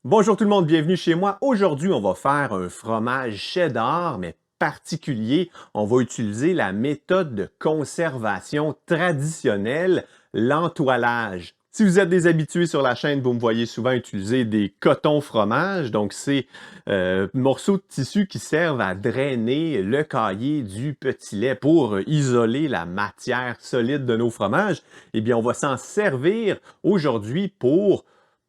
Bonjour tout le monde, bienvenue chez moi. Aujourd'hui, on va faire un fromage cheddar, mais particulier. On va utiliser la méthode de conservation traditionnelle, l'entoilage. Si vous êtes des habitués sur la chaîne, vous me voyez souvent utiliser des cotons fromages. Donc, c'est morceaux de tissu qui servent à drainer le caillé du petit lait pour isoler la matière solide de nos fromages. Eh bien, on va s'en servir aujourd'hui pour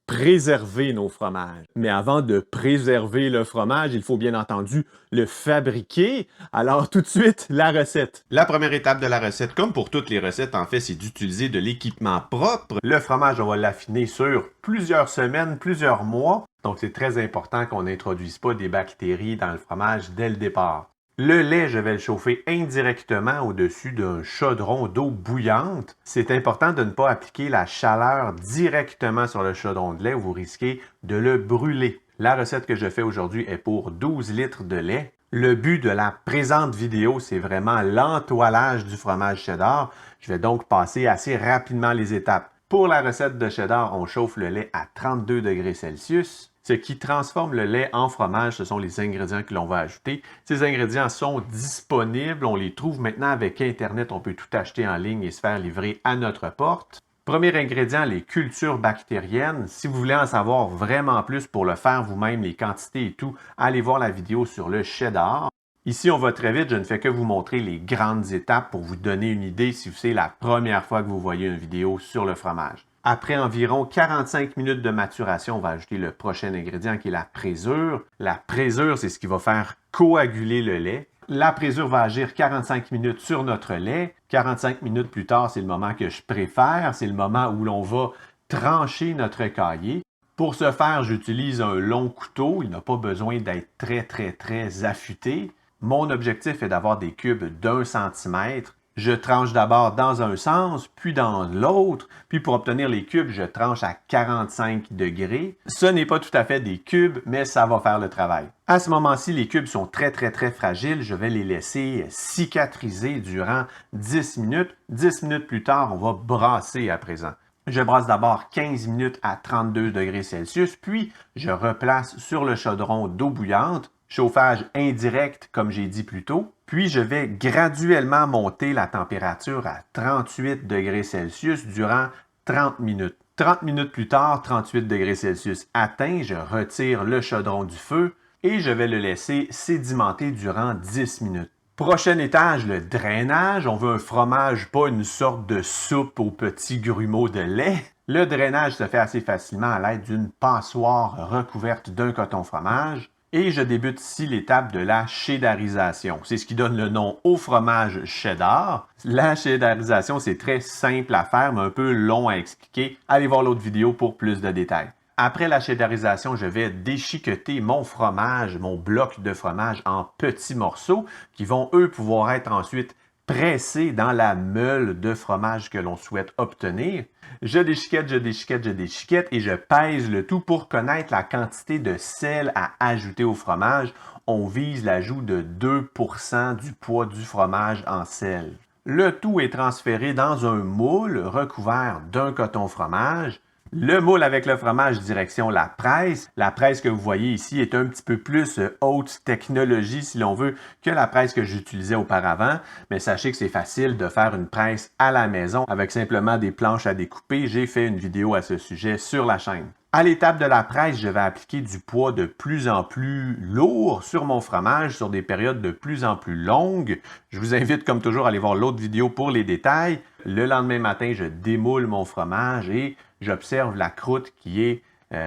préserver nos fromages. Mais avant de préserver le fromage, il faut bien entendu le fabriquer. Alors tout de suite, la recette. La première étape de la recette, comme pour toutes les recettes, en fait, c'est d'utiliser de l'équipement propre. Le fromage, on va l'affiner sur plusieurs semaines, plusieurs mois. Donc, c'est très important qu'on n'introduise pas des bactéries dans le fromage dès le départ. Le lait, je vais le chauffer indirectement au-dessus d'un chaudron d'eau bouillante. C'est important de ne pas appliquer la chaleur directement sur le chaudron de lait ou vous risquez de le brûler. La recette que je fais aujourd'hui est pour 12 litres de lait. Le but de la présente vidéo, c'est vraiment l'entoilage du fromage cheddar. Je vais donc passer assez rapidement les étapes. Pour la recette de cheddar, on chauffe le lait à 32 degrés Celsius. Ce qui transforme le lait en fromage, ce sont les ingrédients que l'on va ajouter. Ces ingrédients sont disponibles, on les trouve maintenant avec Internet, on peut tout acheter en ligne et se faire livrer à notre porte. Premier ingrédient, les cultures bactériennes. Si vous voulez en savoir vraiment plus pour le faire vous-même, les quantités et tout, allez voir la vidéo sur le cheddar. Ici, on va très vite, je ne fais que vous montrer les grandes étapes pour vous donner une idée si c'est la première fois que vous voyez une vidéo sur le fromage. Après environ 45 minutes de maturation, on va ajouter le prochain ingrédient qui est la présure. La présure, c'est ce qui va faire coaguler le lait. La présure va agir 45 minutes sur notre lait. 45 minutes plus tard, c'est le moment que je préfère. C'est le moment où l'on va trancher notre caillé. Pour ce faire, j'utilise un long couteau. Il n'a pas besoin d'être très affûté. Mon objectif est d'avoir des cubes d'1 cm. Je tranche d'abord dans un sens, puis dans l'autre, puis pour obtenir les cubes, je tranche à 45 degrés. Ce n'est pas tout à fait des cubes, mais ça va faire le travail. À ce moment-ci, les cubes sont très fragiles. Je vais les laisser cicatriser durant 10 minutes. 10 minutes plus tard, on va brasser à présent. Je brasse d'abord 15 minutes à 32 degrés Celsius, puis je replace sur le chaudron d'eau bouillante. Chauffage indirect, comme j'ai dit plus tôt. Puis, je vais graduellement monter la température à 38 degrés Celsius durant 30 minutes. 30 minutes plus tard, 38 degrés Celsius atteint, je retire le chaudron du feu et je vais le laisser sédimenter durant 10 minutes. Prochain étage, le drainage. On veut un fromage, pas une sorte de soupe aux petits grumeaux de lait. Le drainage se fait assez facilement à l'aide d'une passoire recouverte d'un coton fromage. Et je débute ici l'étape de la cheddarisation. C'est ce qui donne le nom au fromage cheddar. La cheddarisation, c'est très simple à faire, mais un peu long à expliquer. Allez voir l'autre vidéo pour plus de détails. Après la cheddarisation, je vais déchiqueter mon fromage, mon bloc de fromage en petits morceaux qui vont, eux, pouvoir être ensuite pressés dans la meule de fromage que l'on souhaite obtenir. Je déchiquette et je pèse le tout pour connaître la quantité de sel à ajouter au fromage. On vise l'ajout de 2% du poids du fromage en sel. Le tout est transféré dans un moule recouvert d'un coton fromage. Le moule avec le fromage direction la presse. La presse que vous voyez ici est un petit peu plus haute technologie, si l'on veut, que la presse que j'utilisais auparavant. Mais sachez que c'est facile de faire une presse à la maison avec simplement des planches à découper. J'ai fait une vidéo à ce sujet sur la chaîne. À l'étape de la presse, je vais appliquer du poids de plus en plus lourd sur mon fromage sur des périodes de plus en plus longues. Je vous invite comme toujours à aller voir l'autre vidéo pour les détails. Le lendemain matin, je démoule mon fromage et j'observe la croûte qui est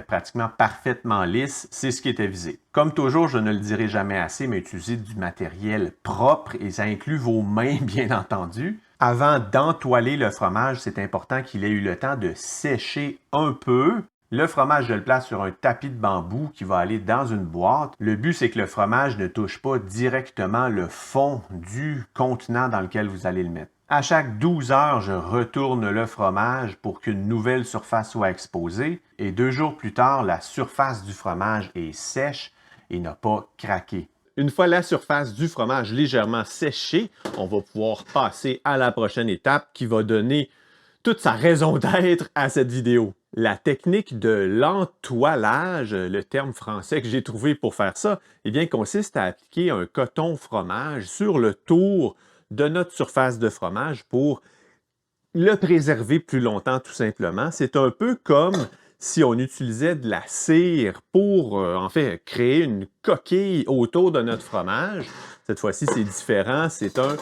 pratiquement parfaitement lisse. C'est ce qui était visé. Comme toujours, je ne le dirai jamais assez, mais utilisez du matériel propre et ça inclut vos mains, bien entendu. Avant d'entoiler le fromage, c'est important qu'il ait eu le temps de sécher un peu. Le fromage, je le place sur un tapis de bambou qui va aller dans une boîte. Le but, c'est que le fromage ne touche pas directement le fond du contenant dans lequel vous allez le mettre. À chaque 12 heures, je retourne le fromage pour qu'une nouvelle surface soit exposée. Et 2 jours plus tard, la surface du fromage est sèche et n'a pas craqué. Une fois la surface du fromage légèrement séchée, on va pouvoir passer à la prochaine étape qui va donner toute sa raison d'être à cette vidéo. La technique de l'entoilage, le terme français que j'ai trouvé pour faire ça, eh bien, consiste à appliquer un coton fromage sur le tour de notre surface de fromage pour le préserver plus longtemps, tout simplement. C'est un peu comme si on utilisait de la cire pour, en fait, créer une coquille autour de notre fromage. Cette fois-ci, c'est différent, c'est un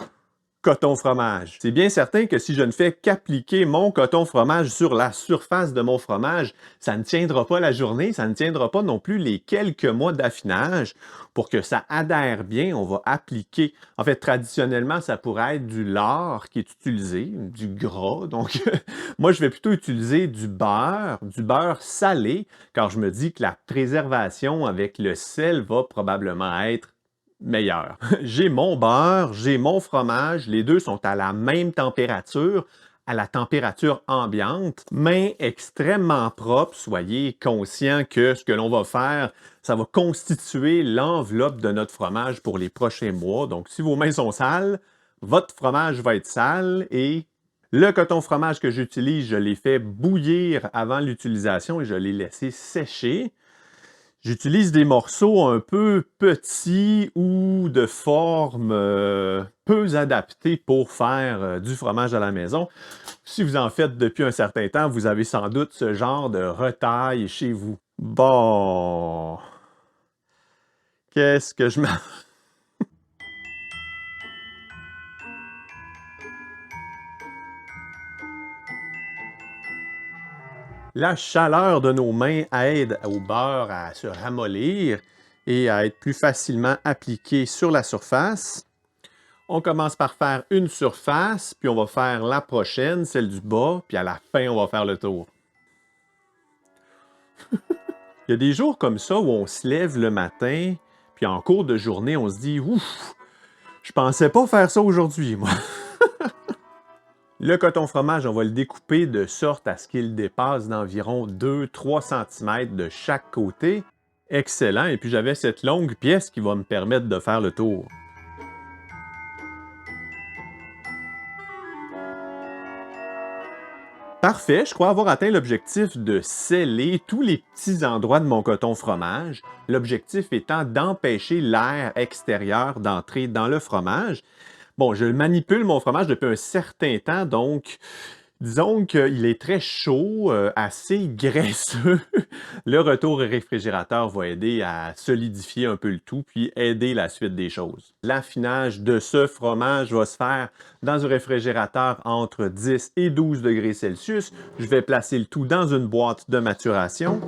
coton fromage. C'est bien certain que si je ne fais qu'appliquer mon coton fromage sur la surface de mon fromage, ça ne tiendra pas la journée, ça ne tiendra pas non plus les quelques mois d'affinage. Pour que ça adhère bien, on va appliquer, en fait, traditionnellement, ça pourrait être du lard qui est utilisé, du gras. Donc, moi, je vais plutôt utiliser du beurre salé, car je me dis que la préservation avec le sel va probablement être meilleur. J'ai mon beurre, j'ai mon fromage, les deux sont à la même température, à la température ambiante, main extrêmement propre. Soyez conscient que ce que l'on va faire, ça va constituer l'enveloppe de notre fromage pour les prochains mois. Donc, si vos mains sont sales, votre fromage va être sale et le coton fromage que j'utilise, je l'ai fait bouillir avant l'utilisation et je l'ai laissé sécher. J'utilise des morceaux un peu petits ou de forme peu adaptée pour faire du fromage à la maison. Si vous en faites depuis un certain temps, vous avez sans doute ce genre de retaille chez vous. Bon, qu'est-ce que je m'en... La chaleur de nos mains aide au beurre à se ramollir et à être plus facilement appliqué sur la surface. On commence par faire une surface, puis on va faire la prochaine, celle du bas, puis à la fin, on va faire le tour. Il y a des jours comme ça où on se lève le matin, puis en cours de journée, on se dit « Ouf, je pensais pas faire ça aujourd'hui, moi. » Le coton fromage, on va le découper de sorte à ce qu'il dépasse d'environ 2-3 cm de chaque côté. Excellent, et puis j'avais cette longue pièce qui va me permettre de faire le tour. Parfait, je crois avoir atteint l'objectif de sceller tous les petits endroits de mon coton fromage, l'objectif étant d'empêcher l'air extérieur d'entrer dans le fromage. Bon, je manipule mon fromage depuis un certain temps, donc disons qu'il est très chaud, assez graisseux. Le retour au réfrigérateur va aider à solidifier un peu le tout, puis aider la suite des choses. L'affinage de ce fromage va se faire dans un réfrigérateur entre 10 et 12 degrés Celsius. Je vais placer le tout dans une boîte de maturation,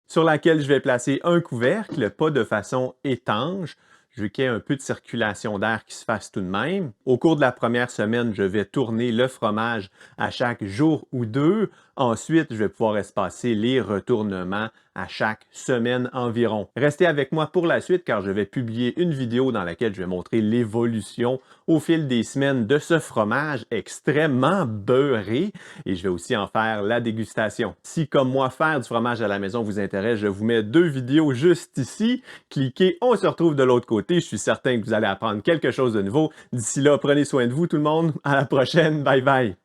sur laquelle je vais placer un couvercle, pas de façon étanche. Je veux qu'il y ait un peu de circulation d'air qui se fasse tout de même. Au cours de la première semaine, je vais tourner le fromage à chaque jour ou deux. Ensuite, je vais pouvoir espacer les retournements à chaque semaine environ. Restez avec moi pour la suite car je vais publier une vidéo dans laquelle je vais montrer l'évolution au fil des semaines de ce fromage extrêmement beurré et je vais aussi en faire la dégustation. Si comme moi faire du fromage à la maison vous intéresse, je vous mets deux vidéos juste ici. Cliquez, on se retrouve de l'autre côté. Je suis certain que vous allez apprendre quelque chose de nouveau. D'ici là, prenez soin de vous tout le monde. À la prochaine. Bye bye.